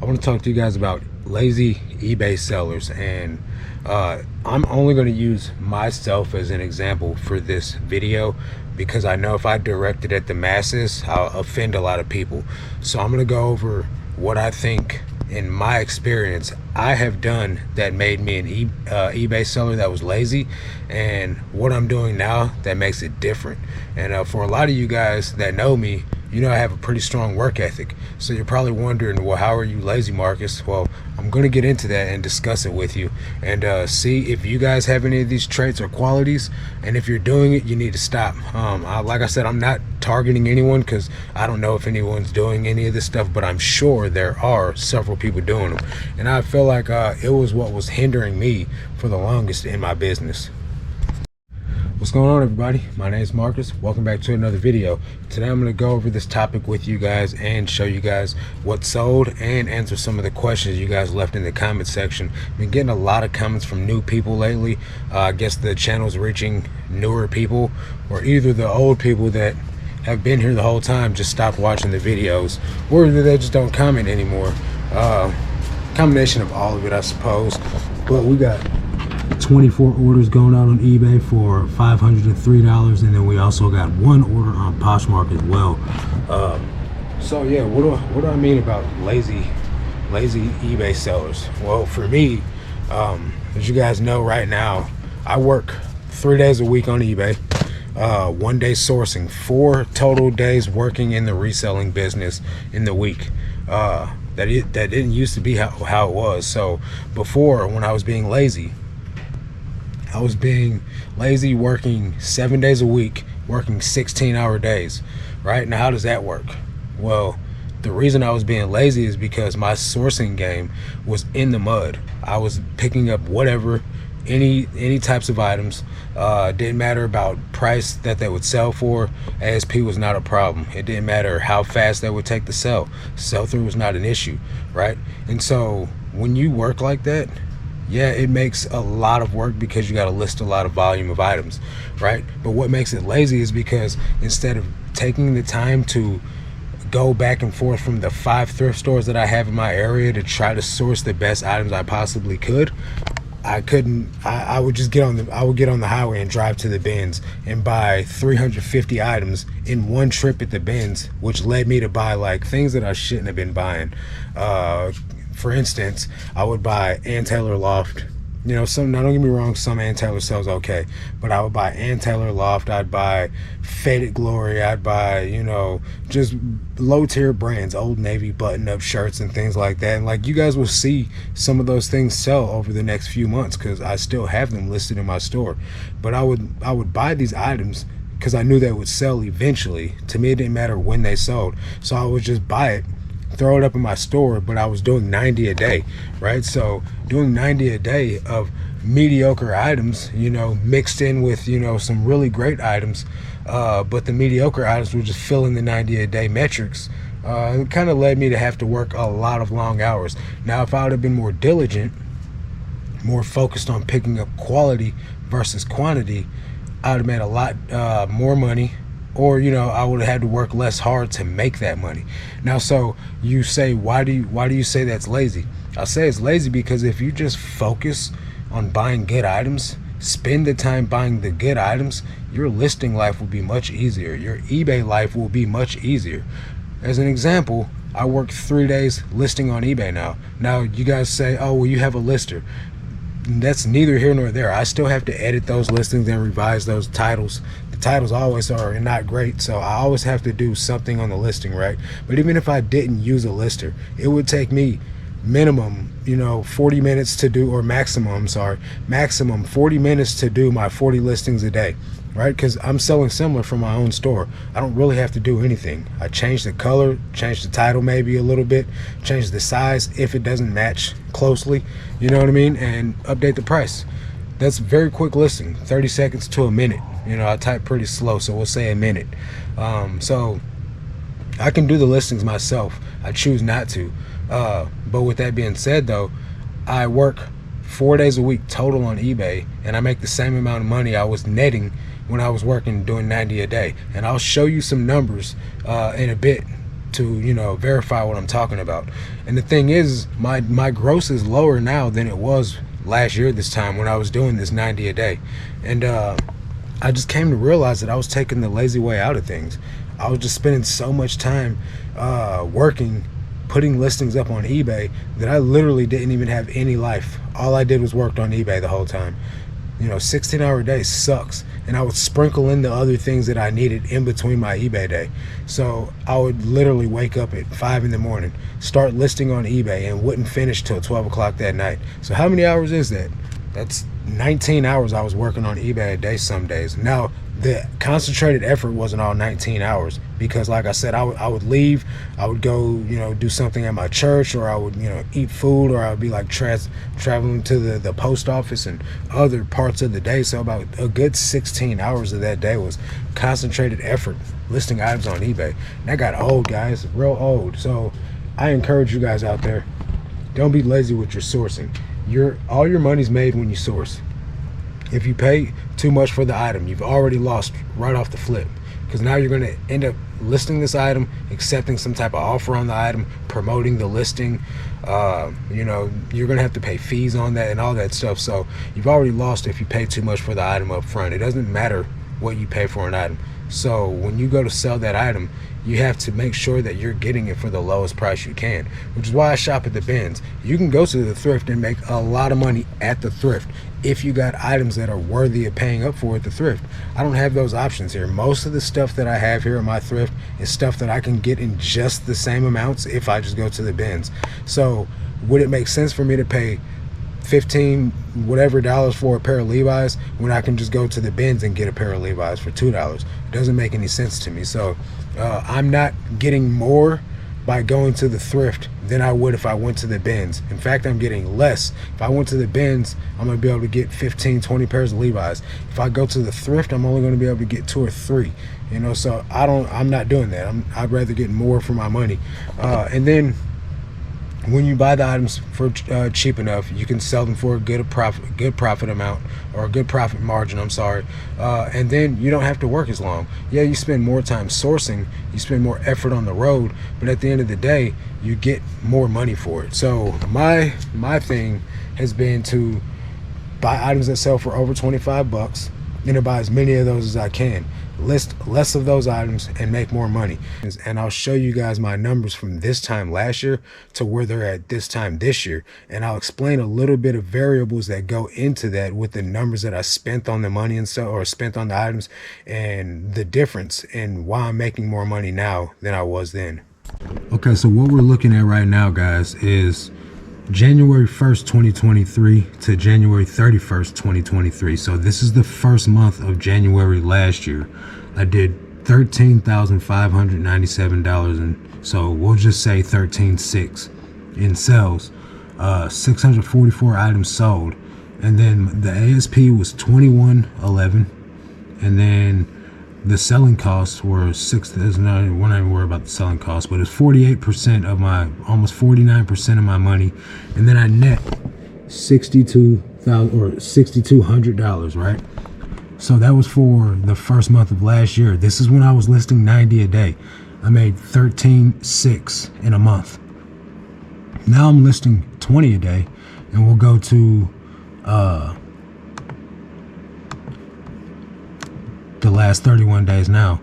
I want to talk to you guys about lazy eBay sellers, and I'm only going to use myself as an example for this video because I know if I direct it at the masses, I'll offend a lot of people. So I'm going to go over what I think in my experience I have done that made me an eBay seller that was lazy, and what I'm doing now that makes it different. And for a lot of you guys that know me, you know I have a pretty strong work ethic. So you're probably wondering, well, how are you lazy, Marcus? Well, I'm going to get into that and discuss it with you and see if you guys have any of these traits or qualities, and if you're doing it, you need to stop. Like I said, I'm not targeting anyone because I don't know if anyone's doing any of this stuff, but I'm sure there are several people doing them, and I feel like it was what was hindering me for the longest in my business. What's going on, everybody? My name is Marcus. Welcome back to another video. Today I'm going to go over this topic with you guys and show you guys what sold and answer some of the questions you guys left in the comment section. I've been getting a lot of comments from new people lately. I guess the channel's reaching newer people, or either the old people that have been here the whole time just stopped watching the videos, or either they just don't comment anymore. Combination of all of it, I suppose. But we got 24 orders going out on eBay for $503, and then we also got one order on Poshmark as well. So yeah, what do I mean about lazy eBay sellers? Well, for me, as you guys know, right now I work 3 days a week on eBay, 1 day sourcing, 4 total days working in the reselling business in the week. That didn't used to be how it was. So before, when I was being lazy, working 7 days a week, working 16-hour days, right? Now, how does that work? Well, the reason I was being lazy is because my sourcing game was in the mud. I was picking up whatever, any types of items. Didn't matter about price that they would sell for. ASP was not a problem. It didn't matter how fast they would take the sell-through was not an issue, right? And so when you work like that, yeah, it makes a lot of work because you got to list a lot of volume of items, right? But what makes it lazy is because instead of taking the time to go back and forth from the 5 thrift stores that I have in my area to try to source the best items I possibly could, I would just get on the highway and drive to the bins and buy 350 items in one trip at the bins, which led me to buy like things that I shouldn't have been buying. For instance, I would buy Ann Taylor Loft. You know, now don't get me wrong, some Ann Taylor sells okay, but I would buy Ann Taylor Loft, I'd buy Faded Glory, I'd buy, you know, just low tier brands, Old Navy button-up shirts and things like that. And like, you guys will see some of those things sell over the next few months because I still have them listed in my store. But I would buy these items because I knew they would sell eventually. To me, it didn't matter when they sold, so I would just buy it, throw it up in my store. But I was doing 90 a day, right? So doing 90 a day of mediocre items, you know, mixed in with, you know, some really great items, but the mediocre items were just filling the 90 a day metrics. It kind of led me to have to work a lot of long hours. Now, if I would have been more diligent, more focused on picking up quality versus quantity, I would have made a lot more money. Or, you know, I would have had to work less hard to make that money. Now, so you say, why do you say that's lazy? I'll say it's lazy because if you just focus on buying good items, spend the time buying the good items, your listing life will be much easier. Your eBay life will be much easier. As an example, I work 3 days listing on eBay now. Now, you guys say, oh, well, you have a lister. That's neither here nor there. I still have to edit those listings and revise those titles. The titles always are not great, so I always have to do something on the listing, right? But even if I didn't use a lister, it would take me minimum, you know, 40 minutes to do, or maximum 40 minutes to do my 40 listings a day, right? Because I'm selling similar from my own store. I don't really have to do anything. I change the color, change the title maybe a little bit, change the size if it doesn't match closely, you know what I mean, and update the price. That's very quick listing, 30 seconds to a minute. You know, I type pretty slow, so we'll say a minute. So I can do the listings myself. I choose not to. But with that being said, though, I work 4 days a week total on eBay, and I make the same amount of money I was netting when I was working doing 90 a day. And I'll show you some numbers in a bit to verify what I'm talking about. And the thing is, my gross is lower now than it was last year this time when I was doing this 90 a day. And I just came to realize that I was taking the lazy way out of things. I was just spending so much time working, putting listings up on eBay, that I literally didn't even have any life. All I did was worked on eBay the whole time. 16-hour days sucks. And I would sprinkle in the other things that I needed in between my eBay day. So I would literally wake up at 5 in the morning, start listing on eBay, and wouldn't finish till 12 o'clock that night. So how many hours is that? That's 19 hours I was working on eBay a day some days. Now, the concentrated effort wasn't all 19 hours, because like I said, I would leave, I would go do something at my church, or I would eat food, or I would be like traveling to the post office and other parts of the day. So about a good 16 hours of that day was concentrated effort listing items on eBay. And that got old, guys, real old. So I encourage you guys out there, don't be lazy with your sourcing. All your money's made when you source. If you pay too much for the item, you've already lost right off the flip, because now you're going to end up listing this item, accepting some type of offer on the item, promoting the listing. You're going to have to pay fees on that and all that stuff. So you've already lost if you pay too much for the item up front. It doesn't matter what you pay for an item. So when you go to sell that item, you have to make sure that you're getting it for the lowest price you can, which is why I shop at the bins. You can go to the thrift and make a lot of money at the thrift if you got items that are worthy of paying up for at the thrift. I don't have those options here. Most of the stuff that I have here at my thrift is stuff that I can get in just the same amounts if I just go to the bins. So would it make sense for me to pay $15 whatever for a pair of Levi's when I can just go to the bins and get a pair of Levi's for $2? It doesn't make any sense to me. So I'm not getting more by going to the thrift than I would if I went to the bins. In fact, I'm getting less. If I went to the bins, I'm going to be able to get 15, 20 pairs of Levi's. If I go to the thrift, I'm only going to be able to get 2 or 3. So I'm not doing that. I'd rather get more for my money. And then when you buy the items for cheap enough, you can sell them for a good profit amount, or a good profit margin, and then you don't have to work as long. Yeah, you spend more time sourcing, you spend more effort on the road, but at the end of the day, you get more money for it. So my thing has been to buy items that sell for over 25 bucks, and to buy as many of those as I can, list less of those items, and make more money. And I'll show you guys my numbers from this time last year to where they're at this time this year, and I'll explain a little bit of variables that go into that with the numbers that I spent on the money and stuff, or spent on the items, and the difference in why I'm making more money now than I was then. Okay, so what we're looking at right now, guys, is January 1st, 2023 to January 31st, 2023. So this is the first month of January last year. I did $13,597, and so we'll just say 13.6 in sales. 644 items sold, and then the ASP was 21.11, and then the selling costs were we're not even worried about the selling costs, but it's 48% of my, almost 49% of my money. And then I net $6,200, right? So that was for the first month of last year. This is when I was listing 90 a day. I made 13.6 in a month. Now I'm listing 20 a day, and we'll go to the last 31 days now.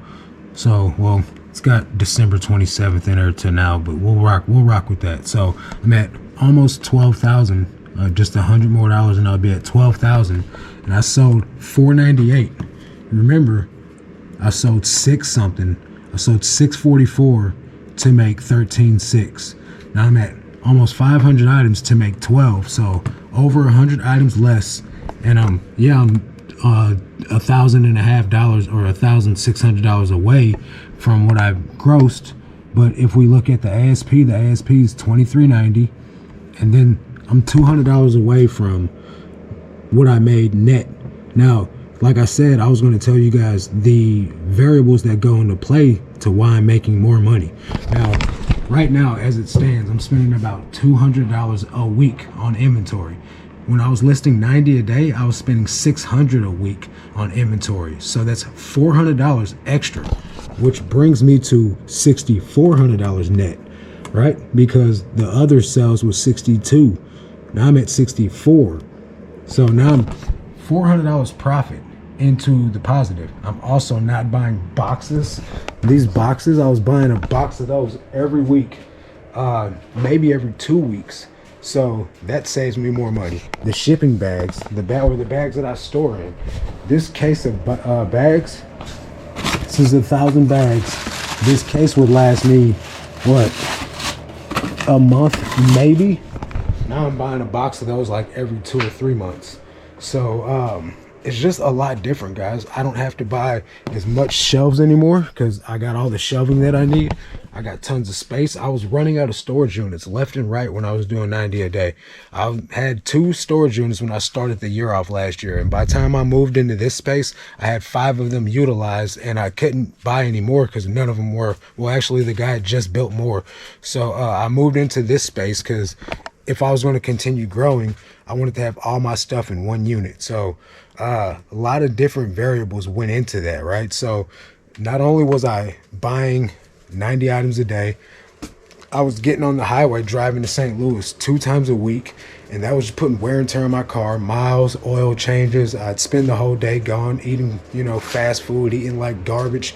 So, well, it's got December 27th in there to now, but we'll rock with that. So I'm at almost 12,000, just $100 more, and I'll be at 12,000. And I sold 498. Remember, I sold 644 to make 13.6. Now I'm at almost 500 items to make 12. So over 100 items less, and I'm $1,500 or $1,600 away from what I've grossed. But if we look at the ASP is $23.90, and then I'm $200 away from what I made net. Now, like I said, I was going to tell you guys the variables that go into play to why I'm making more money. Now, right now, as it stands, I'm spending about $200 a week on inventory. When I was listing 90 a day, I was spending $600 a week on inventory. So that's $400 extra. which brings me to $6,400 net, right? Because the other sales was 62. Now I'm at 64. So now I'm $400 profit into the positive. I'm also not buying boxes. These boxes, I was buying a box of those every week, maybe every 2 weeks. So that saves me more money. The shipping bags, the bags that I store in. This case of bags, this is 1,000 bags. This case would last me, what, a month maybe? Now I'm buying a box of those like every 2 or 3 months. So it's just a lot different, guys. I don't have to buy as much shelves anymore because I got all the shelving that I need. I got tons of space. I was running out of storage units left and right when I was doing 90 a day. I had 2 storage units when I started the year off last year, and by the time I moved into this space, I had 5 of them utilized, and I couldn't buy any more because none of them were. Well, actually, the guy had just built more. So I moved into this space because if I was going to continue growing, I wanted to have all my stuff in one unit. So a lot of different variables went into that, right? So not only was I buying 90 items a day, I was getting on the highway driving to St. Louis 2 times a week, and that was just putting wear and tear on my car, miles, oil changes. I'd spend the whole day gone eating, fast food, eating like garbage.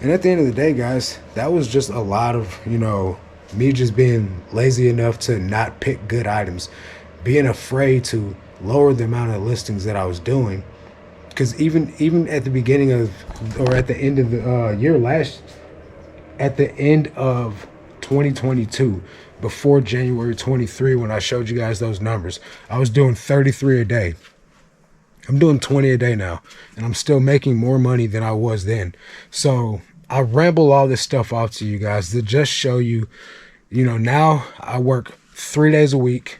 And at the end of the day, guys, that was just a lot of, me just being lazy enough to not pick good items, being afraid to lower the amount of listings that I was doing. Because even at the beginning of, or at the end of the at the end of 2022, before January 23, when I showed you guys those numbers, I was doing 33 a day. I'm doing 20 a day now, and I'm still making more money than I was then. So I ramble all this stuff off to you guys to just show you, now I work 3 days a week,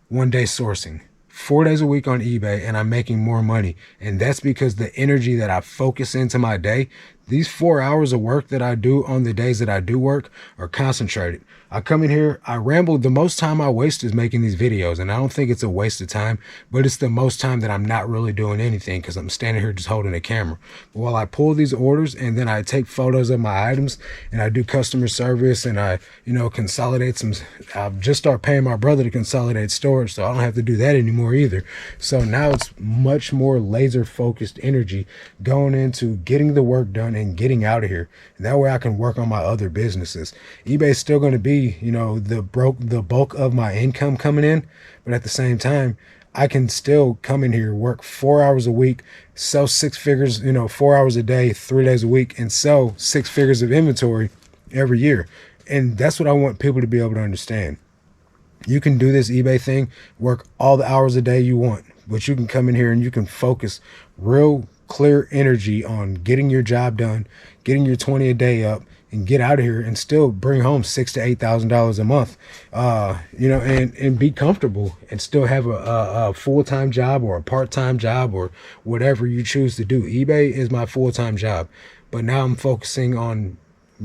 1 day sourcing, 4 days a week on eBay, and I'm making more money. And that's because the energy that I focus into my day, these 4 hours of work that I do on the days that I do work are concentrated. I come in here, I ramble. The most time I waste is making these videos, and I don't think it's a waste of time, but it's the most time that I'm not really doing anything because I'm standing here just holding a camera. But while I pull these orders and then I take photos of my items and I do customer service and I, consolidate some, I've just started paying my brother to consolidate storage, so I don't have to do that anymore either. So now it's much more laser focused energy going into getting the work done and getting out of here. And that way I can work on my other businesses. eBay is still going to be, the bulk of my income coming in, but at the same time, I can still come in here, work 4 hours a week, sell 6 figures, 4 hours a day, 3 days a week, and sell 6 figures of inventory every year. And that's what I want people to be able to understand. You can do this eBay thing, work all the hours a day you want, but you can come in here and you can focus real clear energy on getting your job done, getting your 20 a day up, and get out of here and still bring home $6,000 to $8,000 a month, and be comfortable and still have a full-time job or a part-time job or whatever you choose to do. eBay is my full-time job, but now I'm focusing on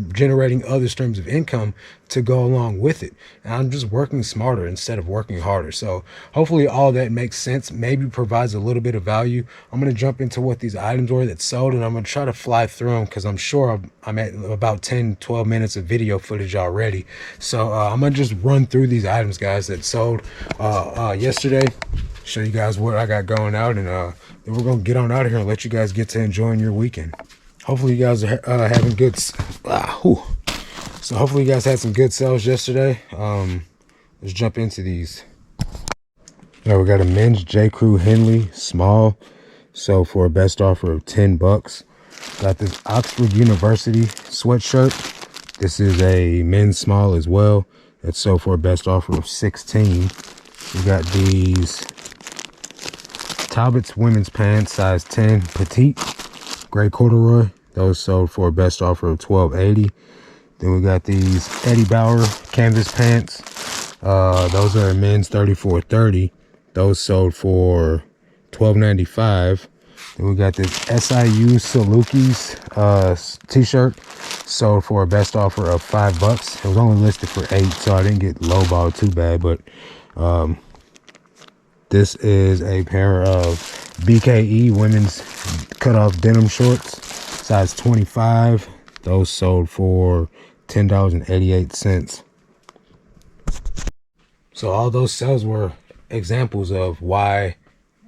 generating other streams of income to go along with it, and I'm just working smarter instead of working harder. So hopefully all that makes sense, maybe provides a little bit of value. I'm going to jump into what these items were that sold, and I'm going to try to fly through them because I'm sure I'm at about 10-12 minutes of video footage already. So I'm going to just run through these items, guys, that sold yesterday, show you guys what I got going out, and then we're going to get on out of here and let you guys get to enjoying your weekend. Hopefully you guys are having good. So hopefully you guys had some good sales yesterday. Let's jump into these. Now we got a men's J. Crew Henley small, so for a best offer of $10. Got this Oxford University sweatshirt. This is a men's small as well. That's sold for a best offer of $16. We got these Talbot's women's pants, size 10, petite. Gray corduroy, those sold for a best offer of $12.80. Then we got these Eddie Bauer canvas pants. Those are men's 34-30. Those sold for $12.95. Then we got this SIU Salukis t-shirt, sold for a best offer of $5. It was only listed for $8, so I didn't get lowballed too bad. But this is a pair of BKE women's cutoff denim shorts, size 25. Those sold for $10.88. So all those sales were examples of why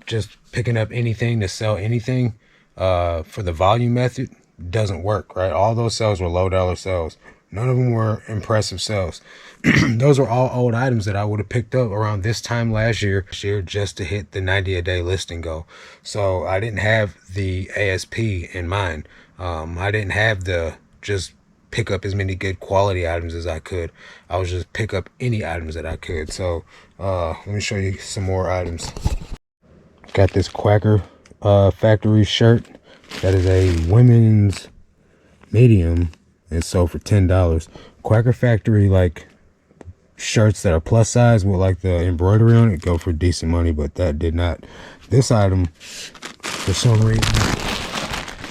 just picking up anything to sell anything for the volume method doesn't work, right? All those sales were low dollar sales. None of them were impressive sales. Those are all old items that I would have picked up around this time last year just to hit the 90-a-day listing goal. So I didn't have the ASP in mind. I didn't have the just pick up as many good quality items as I could. I was just pick up any items that I could. So let me show you some more items. Got this Quacker factory shirt. That is a women's medium. It's sold for $10. Quacker factory, like, shirts that are plus size with like the embroidery on it, go for decent money, but that did not. This item, for some reason,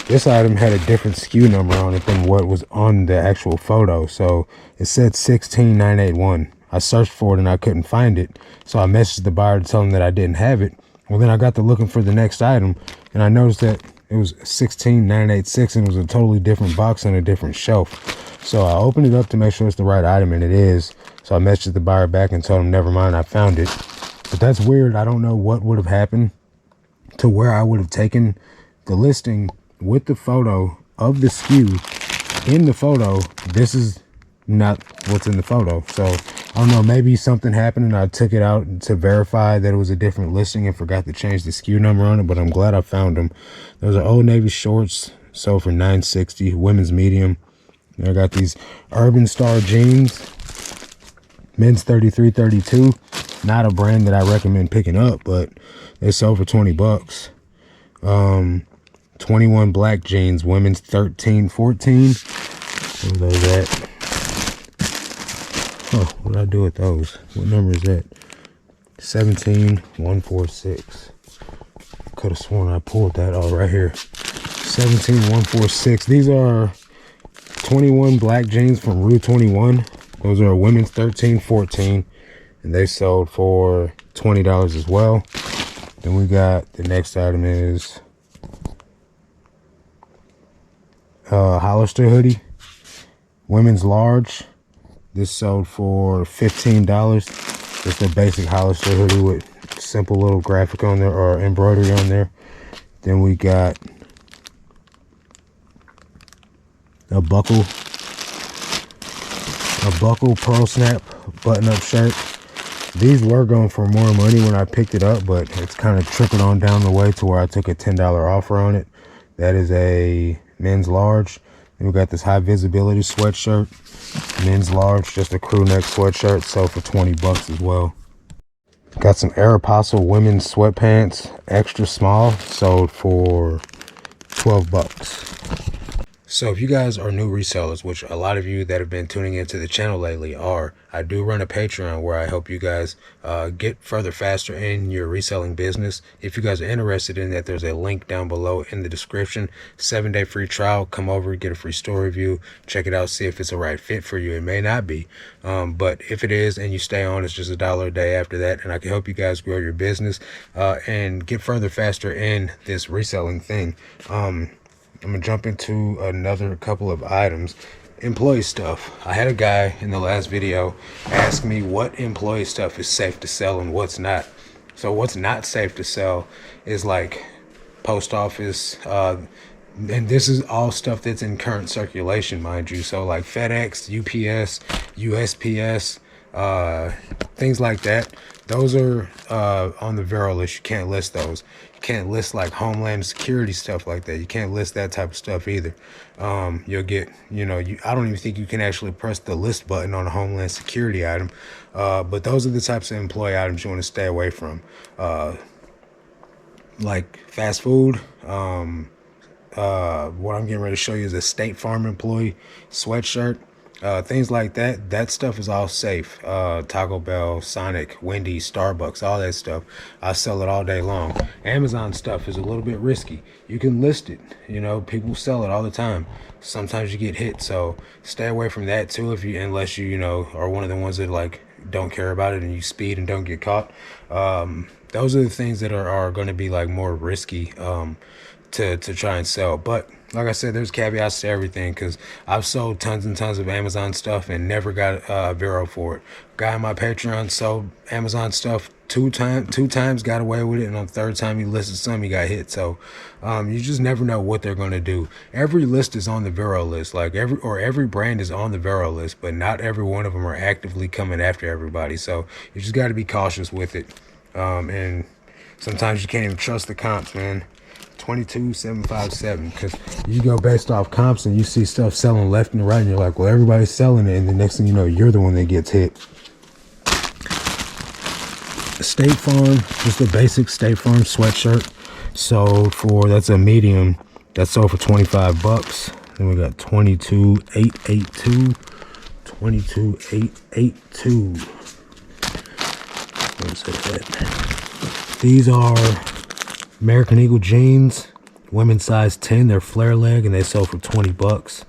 this item had a different SKU number on it than what was on the actual photo. So it said 16981. I searched for it and I couldn't find it, so I messaged the buyer to tell him that I didn't have it. Well, then I got to looking for the next item and I noticed that it was 16986 and it was a totally different box on a different shelf. So I opened it up to make sure it's the right item, and it is. So I messaged the buyer back and told him, never mind, I found it. But that's weird. I don't know what would have happened to where I would have taken the listing with the photo of the SKU in the photo. This is not what's in the photo. So I don't know, maybe something happened and I took it out to verify that it was a different listing and forgot to change the SKU number on it, but I'm glad I found them. Those are Old Navy shorts, sold for $9.60, women's medium. I got these Urban Star jeans, men's 33-32. Not a brand that I recommend picking up, but they sold for 20 bucks. 21 black jeans, women's 13-14. What are those at? Oh, what did I do with those? What number is that? 17146. Could have sworn I pulled that. Oh, right here. 17146. These are 21 black jeans from Rue 21. Those are women's 13-14, and they sold for $20 as well. Then we got the next item is Hollister hoodie, women's large. This sold for $15. Just a basic Hollister hoodie with simple little graphic on there or embroidery on there. Then we got a buckle pearl snap button-up shirt. These were going for more money when I picked it up, but it's kind of trickled on down the way to where I took a $10 offer on it. That is a men's large. Then we got this high visibility sweatshirt, men's large, just a crew neck sweatshirt, sold for 20 bucks as well. Got some Aeropostale women's sweatpants, extra small, sold for 12 bucks. So if you guys are new resellers, which a lot of you that have been tuning into the channel lately are, I do run a Patreon where I help you guys get further faster in your reselling business. If you guys are interested in that, there's a link down below in the description. 7-day free trial. Come over, get a free store review, check it out, see if it's a right fit for you. It may not be, but if it is and you stay on, it's just $1 a day after that, and I can help you guys grow your business and get further faster in this reselling thing. I'm gonna jump into another couple of items. Employee stuff. I had a guy in the last video ask me what employee stuff is safe to sell and what's not. So what's not safe to sell is like post office, and this is all stuff that's in current circulation, mind you. So like FedEx, UPS, USPS, things like that. Those are on the Vero list. You can't list those. You can't list like Homeland Security stuff like that. You can't list that type of stuff either. You'll get, I don't even think you can actually press the list button on a Homeland Security item. But those are the types of employee items you want to stay away from. Like fast food. What I'm getting ready to show you is a State Farm employee sweatshirt. Things like that. That stuff is all safe. Taco Bell, Sonic, Wendy's, Starbucks, all that stuff. I sell it all day long. Amazon stuff is a little bit risky. You can list it. People sell it all the time. Sometimes you get hit, so stay away from that too. Unless you are one of the ones that like don't care about it and you speed and don't get caught. Those are the things that are going to be like more risky to try and sell. But like I said, there's caveats to everything, because I've sold tons and tons of Amazon stuff and never got Vero for it. Guy on my Patreon sold Amazon stuff two times, got away with it, and on the third time he listed some, he got hit. So you just never know what they're going to do. Every list is on the Vero list, like every brand is on the Vero list, but not every one of them are actively coming after everybody. So you just got to be cautious with it. And sometimes you can't even trust the comps, man. 22,757, because you go based off comps and you see stuff selling left and right, and you're like, well, everybody's selling it, and the next thing you know, you're the one that gets hit. State Farm, just a basic State Farm sweatshirt, sold for, that's a medium, that sold for 25 bucks. Then we got 22,882, 22,882. What's that? These are American Eagle jeans, women's size 10. They're flare leg, and they sell for 20 bucks.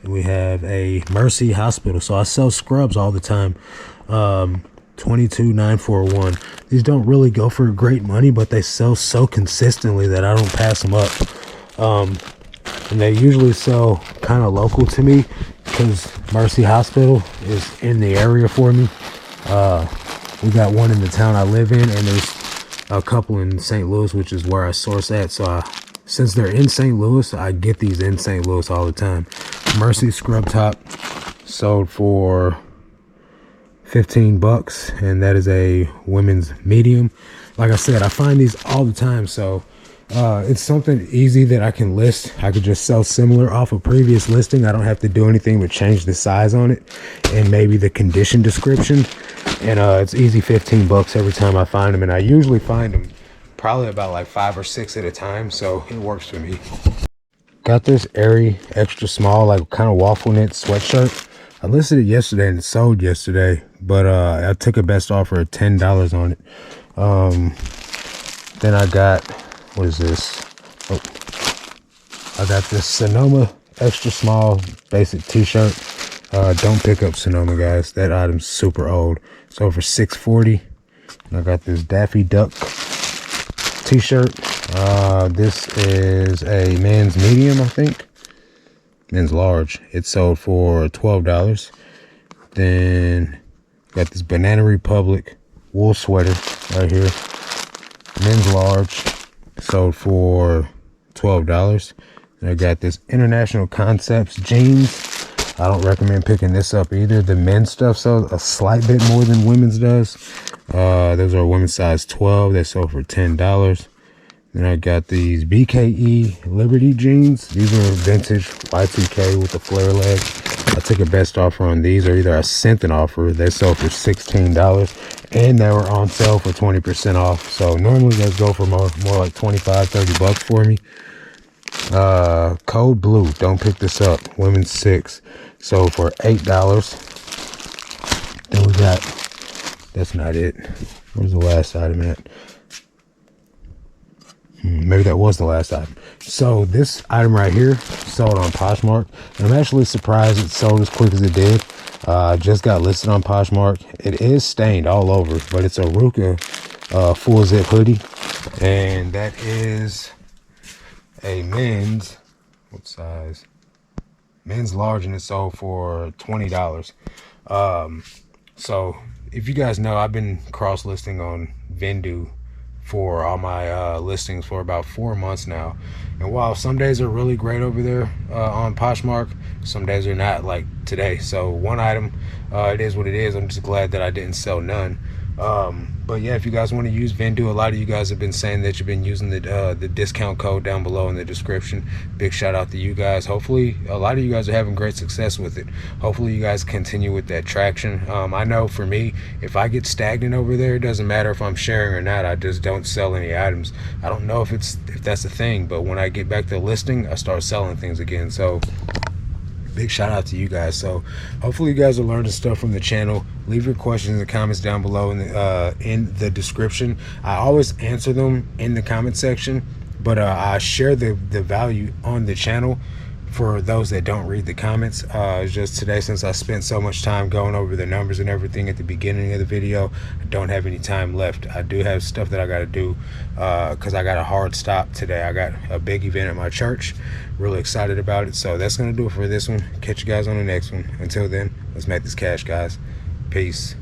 And we have a Mercy Hospital. So I sell scrubs all the time. 22,941. These don't really go for great money, but they sell so consistently that I don't pass them up. And they usually sell kind of local to me, because Mercy Hospital is in the area for me. We got one in the town I live in, and there's a couple in St. Louis, which is where I source at. So since they're in St. Louis, I get these in St. Louis all the time. Mercy scrub top sold for 15 bucks, and that is a women's medium. Like I said, I find these all the time, so it's something easy that I can list. I could just sell similar off a previous listing. I don't have to do anything but change the size on it and maybe the condition description, and it's easy 15 bucks every time I find them. And I usually find them probably about like 5 or 6 at a time, so it works for me. Got this Aerie extra small, like kind of waffle knit sweatshirt. I listed it yesterday and it sold yesterday, but I took a best offer of $10 on it. Then I got, what is this? Oh, I got this Sonoma extra small basic t-shirt. Don't pick up Sonoma, guys. That item's super old. So for $6.40. And I got this Daffy Duck t-shirt. This is a men's medium, I think. Men's large. It sold for $12. Then got this Banana Republic wool sweater right here. Men's large. Sold for $12. And I got this International Concepts jeans. I don't recommend picking this up either. The men's stuff sells a slight bit more than women's does. Those are women's size 12. They sold for $10. Then I got these BKE Liberty jeans. These are vintage Y2K with the flare leg. I took a best offer on these, or either I sent an offer. They sold for $16, and they were on sale for 20% off. So normally they go for more like 25, 30 bucks for me. Code Blue, don't pick this up. Women's 6, sold for $8. Then we got, that's not it. Where's the last item at? Maybe that was the last item. So this item right here sold on Poshmark. And I'm actually surprised it sold as quick as it did. Just got listed on Poshmark. It is stained all over, but it's a Ruka full zip hoodie, and that is a men's, what size? Men's large, and it sold for $20. So if you guys know, I've been cross listing on Vendu for all my listings for about 4 months now, and while some days are really great over there on Poshmark, some days are not, like today. So one item, it is what it is. I'm just glad that I didn't sell none. But yeah, if you guys want to use Vendu, a lot of you guys have been saying that you've been using the discount code down below in the description. Big shout out to you guys. Hopefully a lot of you guys are having great success with it. Hopefully you guys continue with that traction. I know for me, if I get stagnant over there, it doesn't matter if I'm sharing or not. I just don't sell any items. I don't know if that's a thing, but when I get back to listing, I start selling things again. So big shout out to you guys. So hopefully you guys are learning stuff from the channel. Leave your questions in the comments down below in the description. I always answer them in the comment section, but I share the value on the channel for those that don't read the comments, it's just today, since I spent so much time going over the numbers and everything at the beginning of the video, I don't have any time left. I do have stuff that I got to do because I got a hard stop today. I got a big event at my church. Really excited about it. So that's going to do it for this one. Catch you guys on the next one. Until then, let's make this cash, guys. Peace.